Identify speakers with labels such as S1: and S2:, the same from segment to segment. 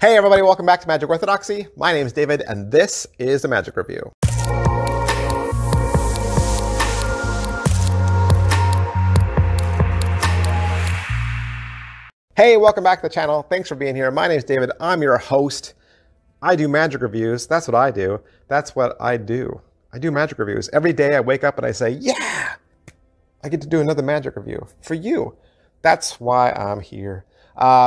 S1: Hey everybody, welcome back to Magic Orthodoxy. My name is David and this is the Magic Review. Hey, welcome back to the channel. Thanks for being here. My name is David. I'm your host. I do magic reviews. That's what I do. That's what I do. I do magic reviews. Every day I wake up and I say, yeah, I get to do another magic review for you. That's why I'm here.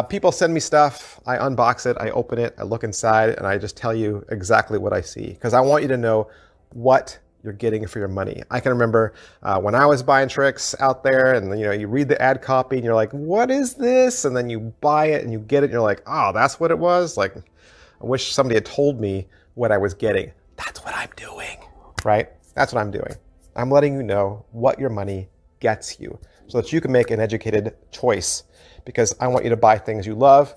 S1: People send me stuff, I unbox it, I open it, I look inside, and I just tell you exactly what I see. Because I want you to know what you're getting for your money. I can remember when I was buying tricks out there, and you read the ad copy, and you're like, what is this? And then you buy it, and you get it, and you're like, oh, that's what it was? Like, I wish somebody had told me what I was getting. That's what I'm doing, right? That's what I'm doing. I'm letting you know what your money gets you so that you can make an educated choice. Because I want you to buy things you love.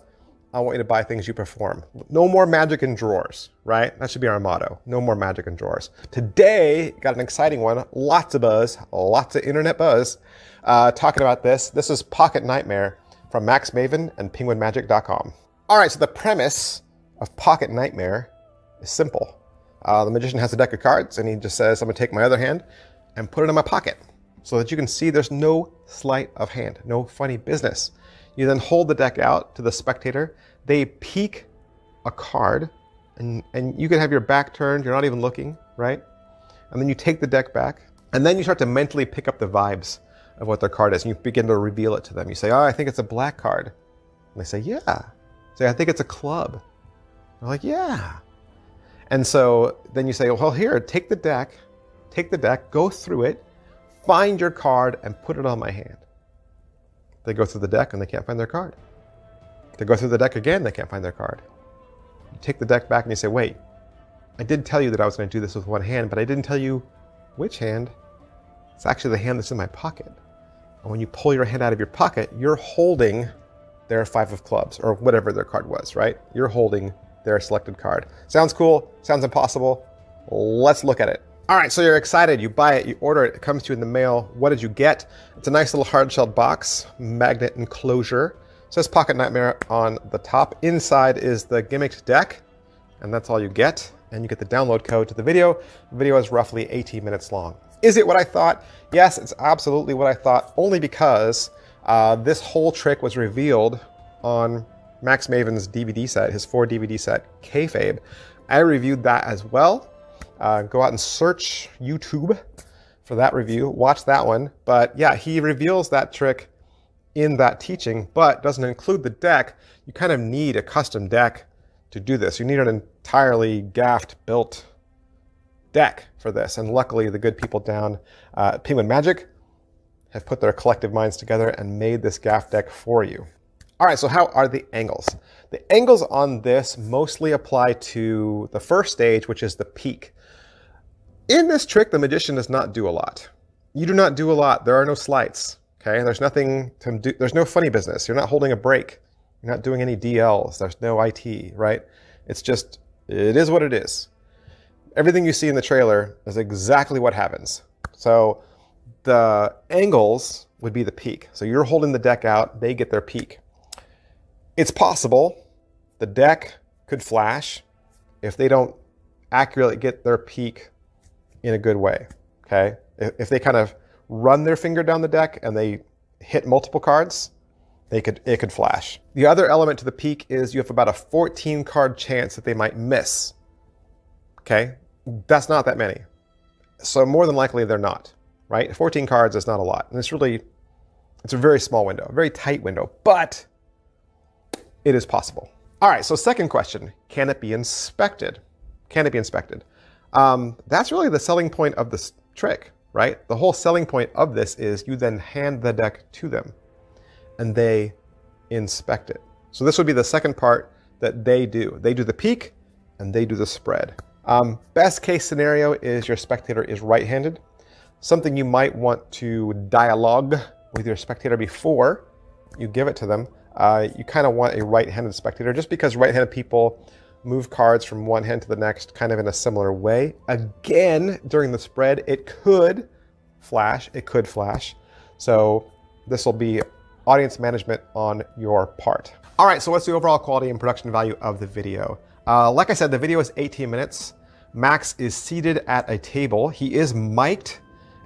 S1: I want you to buy things you perform. No more magic in drawers, right? That should be our motto. No more magic in drawers. Today, got an exciting one. Lots of buzz, lots of internet buzz. Talking about this. This is Pocket Nightmare from Max Maven and penguinmagic.com. All right, so the premise of Pocket Nightmare is simple. The magician has a deck of cards and he just says, I'm gonna take my other hand and put it in my pocket so that you can see there's no sleight of hand, no funny business. You then hold the deck out to the spectator. They peek a card, and you can have your back turned. You're not even looking, right? And then you take the deck back, and then you start to mentally pick up the vibes of what their card is, and you begin to reveal it to them. You say, oh, I think it's a black card. And they say, yeah. Say, I think it's a club. They're like, yeah. And so then you say, well, here, take the deck, go through it, find your card, and put it on my hand. They go through the deck and they can't find their card. They go through the deck again, they can't find their card. You take the deck back and you say, wait, I did tell you that I was going to do this with one hand, but I didn't tell you which hand. It's actually the hand that's in my pocket. And when you pull your hand out of your pocket, you're holding their 5 of clubs, or whatever their card was, right? You're holding their selected card. Sounds cool, sounds impossible. Let's look at it. All right, so you're excited, you buy it, you order it, it comes to you in the mail. What did you get? It's a nice little hard-shelled box, magnet enclosure. It says Pocket Nightmare on the top. Inside is the gimmicked deck, and that's all you get. And you get the download code to the video. The video is roughly 18 minutes long. Is it what I thought? Yes, it's absolutely what I thought, only because this whole trick was revealed on Max Maven's DVD set, his 4 DVD set, Kayfabe. I reviewed that as well. Go out and search YouTube for that review, watch that one. But yeah, he reveals that trick in that teaching, but doesn't include the deck. You kind of need a custom deck to do this. You need an entirely gaffed built deck for this. And luckily the good people down at Penguin Magic have put their collective minds together and made this gaff deck for you. All right, so how are the angles? The angles on this mostly apply to the first stage, which is the peak. In this trick, the magician does not do a lot. You do not do a lot. There are no sleights, okay? There's nothing to do. There's no funny business. You're not holding a break. You're not doing any DLs. There's no IT, right? It's just, it is what it is. Everything you see in the trailer is exactly what happens. So the angles would be the peak. So you're holding the deck out, they get their peak. It's possible the deck could flash if they don't accurately get their peak in a good way, okay? If they kind of run their finger down the deck and they hit multiple cards, it could flash. The other element to the peak is you have about a 14 card chance that they might miss, okay? That's not that many. So more than likely they're not, right? 14 cards is not a lot. And it's a very small window, a very tight window, but it is possible. All right, so second question, can it be inspected? Can it be inspected? That's really the selling point of this trick, right? The whole selling point of this is you then hand the deck to them and they inspect it. So this would be the second part that they do. They do the peak and they do the spread. Best case scenario is your spectator is right-handed. Something you might want to dialogue with your spectator before you give it to them. You kind of want a right-handed spectator just because right-handed people move cards from one hand to the next kind of in a similar way. Again, during the spread, it could flash. So this will be audience management on your part. All right, so what's the overall quality and production value of the video? Like I said, the video is 18 minutes. Max is seated at a table. He is mic'd,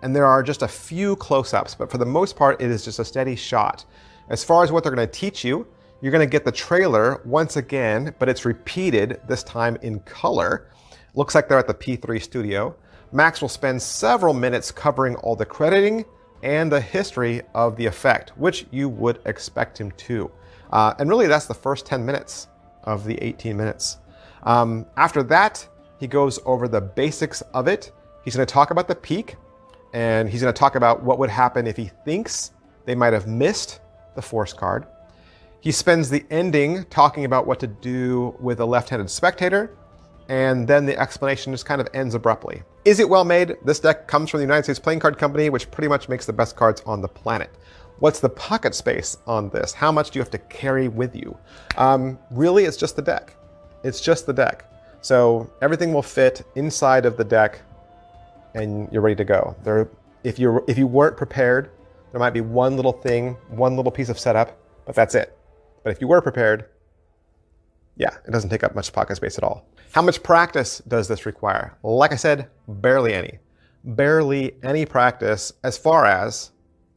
S1: and there are just a few close-ups, but for the most part, it is just a steady shot. As far as what they're gonna teach you, you're gonna get the trailer once again, but it's repeated, this time in color. Looks like they're at the P3 studio. Max will spend several minutes covering all the crediting and the history of the effect, which you would expect him to. And really that's the first 10 minutes of the 18 minutes. After that, he goes over the basics of it. He's gonna talk about the peak, and he's gonna talk about what would happen if he thinks they might have missed the force card. He spends the ending talking about what to do with a left-handed spectator, and then the explanation just kind of ends abruptly. Is it well made? This deck comes from the United States Playing Card Company, which pretty much makes the best cards on the planet. What's the pocket space on this? How much do you have to carry with you? Really, it's just the deck. It's just the deck. So everything will fit inside of the deck, and you're ready to go. If you weren't prepared, there might be one little thing, one little piece of setup, but that's it. But if you were prepared, yeah, it doesn't take up much pocket space at all. How much practice does this require? Like I said, barely any. Barely any practice as far as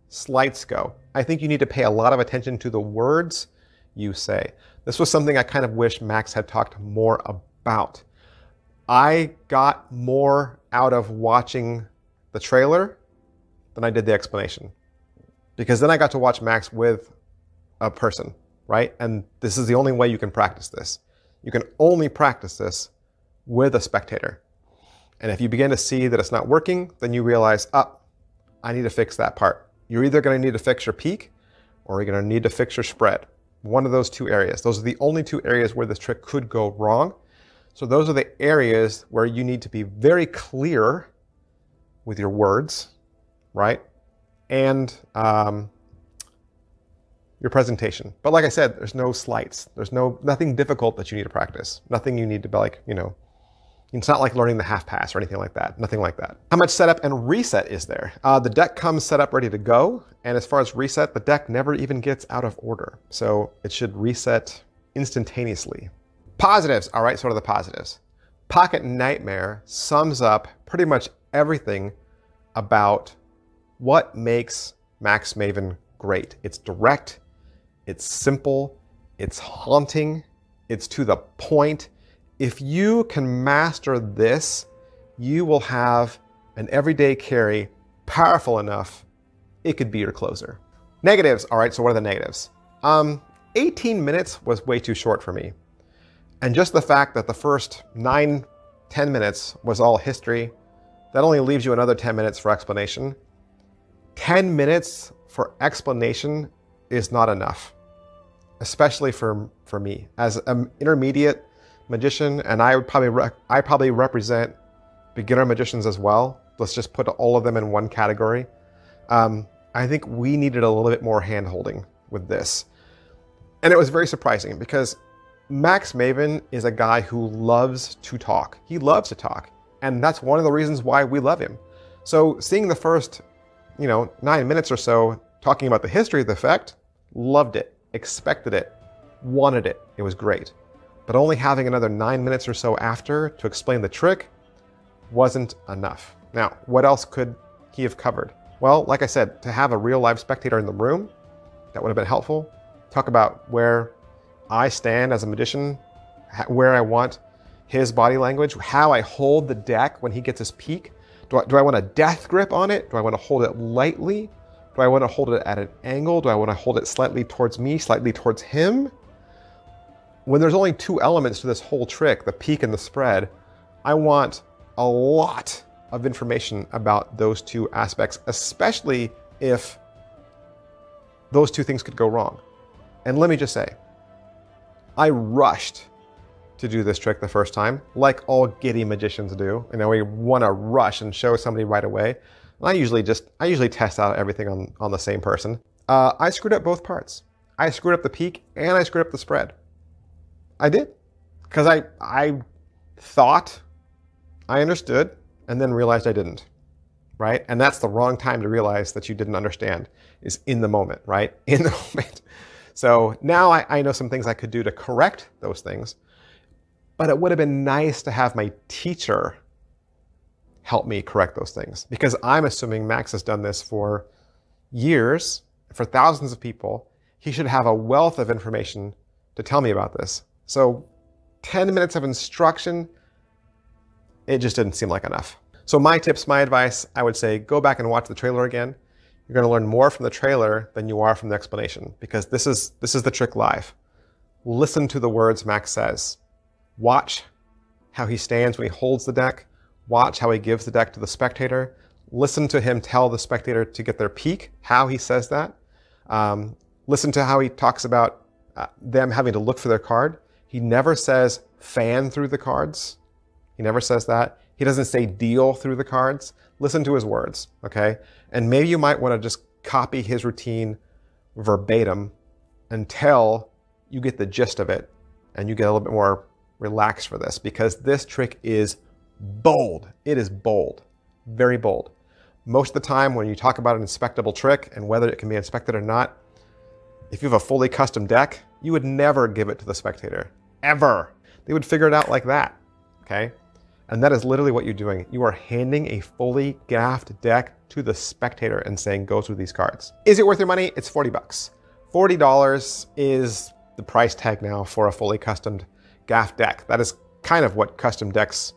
S1: sleights go. I think you need to pay a lot of attention to the words you say. This was something I kind of wish Max had talked more about. I got more out of watching the trailer than I did the explanation. Because then I got to watch Max with a person, right? And this is the only way you can practice this. You can only practice this with a spectator. And if you begin to see that it's not working, then you realize, I need to fix that part. You're either going to need to fix your peak, or you're going to need to fix your spread. One of those two areas. Those are the only two areas where this trick could go wrong. So those are the areas where you need to be very clear with your words, right? And your presentation. But like I said, there's no sleights. There's nothing difficult that you need to practice. Nothing you need to be like, it's not like learning the half pass or anything like that. Nothing like that. How much setup and reset is there? The deck comes set up ready to go. And as far as reset, the deck never even gets out of order. So it should reset instantaneously. Positives. All right, so what are the positives? Pocket Nightmare sums up pretty much everything about what makes Max Maven great. It's direct, it's simple, it's haunting, it's to the point. If you can master this, you will have an everyday carry powerful enough, it could be your closer. Negatives. All right, so what are the negatives? 18 minutes was way too short for me. And just the fact that the first 9-10 minutes was all history, that only leaves you another 10 minutes for explanation. 10 minutes for explanation is not enough, especially for me. As an intermediate magician, and I probably represent beginner magicians as well. Let's just put all of them in one category. I think we needed a little bit more hand-holding with this. And it was very surprising because Max Maven is a guy who loves to talk. He loves to talk. And that's one of the reasons why we love him. So seeing the first, 9 minutes or so talking about the history of the effect, loved it, expected it, wanted it. It was great. But only having another 9 minutes or so after to explain the trick wasn't enough. Now, what else could he have covered? Well, like I said, to have a real live spectator in the room, that would have been helpful. Talk about where I stand as a magician, where I want his body language, how I hold the deck when he gets his peak. Do I want a death grip on it? Do I want to hold it lightly? Do I want to hold it at an angle? Do I want to hold it slightly towards me, slightly towards him? When there's only two elements to this whole trick, the peak and the spread, I want a lot of information about those two aspects, especially if those two things could go wrong. And let me just say, I rushed to do this trick the first time, like all giddy magicians do. We want to rush and show somebody right away. And I usually test out everything on the same person. I screwed up both parts. I screwed up the peak and I screwed up the spread. I did, because I thought I understood and then realized I didn't. right? And that's the wrong time to realize that you didn't understand, is in the moment, right? In the moment. So now I know some things I could do to correct those things, but it would have been nice to have my teacher help me correct those things, because I'm assuming Max has done this for years, for thousands of people. He should have a wealth of information to tell me about this. So 10 minutes of instruction, it just didn't seem like enough. So my tips, my advice, I would say go back and watch the trailer again. You're going to learn more from the trailer than you are from the explanation, because this is the trick live. Listen to the words Max says. Watch how he stands when he holds the deck. Watch how he gives the deck to the spectator. Listen to him tell the spectator to get their peek, how he says that. Listen to how he talks about them having to look for their card. He never says fan through the cards. He never says that. He doesn't say deal through the cards. Listen to his words, okay? And maybe you might want to just copy his routine verbatim until you get the gist of it and you get a little bit more relaxed for this, because this trick is bold. It is bold, very bold. Most of the time when you talk about an inspectable trick and whether it can be inspected or not, if you have a fully custom deck, you would never give it to the spectator, ever. They would figure it out like that, okay? And that is literally what you're doing. You are handing a fully gaffed deck to the spectator and saying, go through these cards. Is it worth your money? It's 40 bucks. $40 is the price tag now for a fully custom gaff deck. That is kind of what custom decks,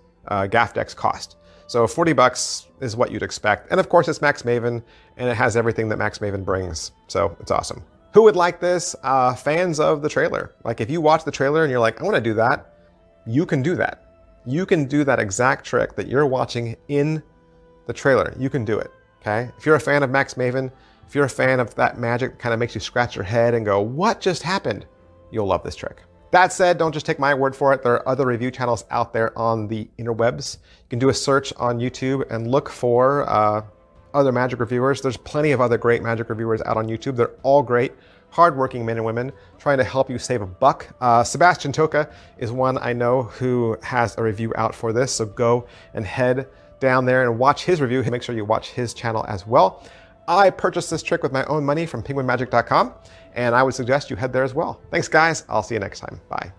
S1: gaff decks cost. So 40 bucks is what you'd expect. And of course it's Max Maven, and it has everything that Max Maven brings. So it's awesome. Who would like this? Fans of the trailer. Like if you watch the trailer and you're like, I want to do that, you can do that. You can do that exact trick that you're watching in the trailer. You can do it, okay? If you're a fan of Max Maven, if you're a fan of that magic that kind of makes you scratch your head and go, what just happened? You'll love this trick. That said, don't just take my word for it. There are other review channels out there on the interwebs. You can do a search on YouTube and look for other magic reviewers. There's plenty of other great magic reviewers out on YouTube. They're all great, hardworking men and women trying to help you save a buck. Sebastian Toka is one I know who has a review out for this, so go and head down there and watch his review. Make sure you watch his channel as well. I purchased this trick with my own money from penguinmagic.com, and I would suggest you head there as well. Thanks, guys. I'll see you next time. Bye.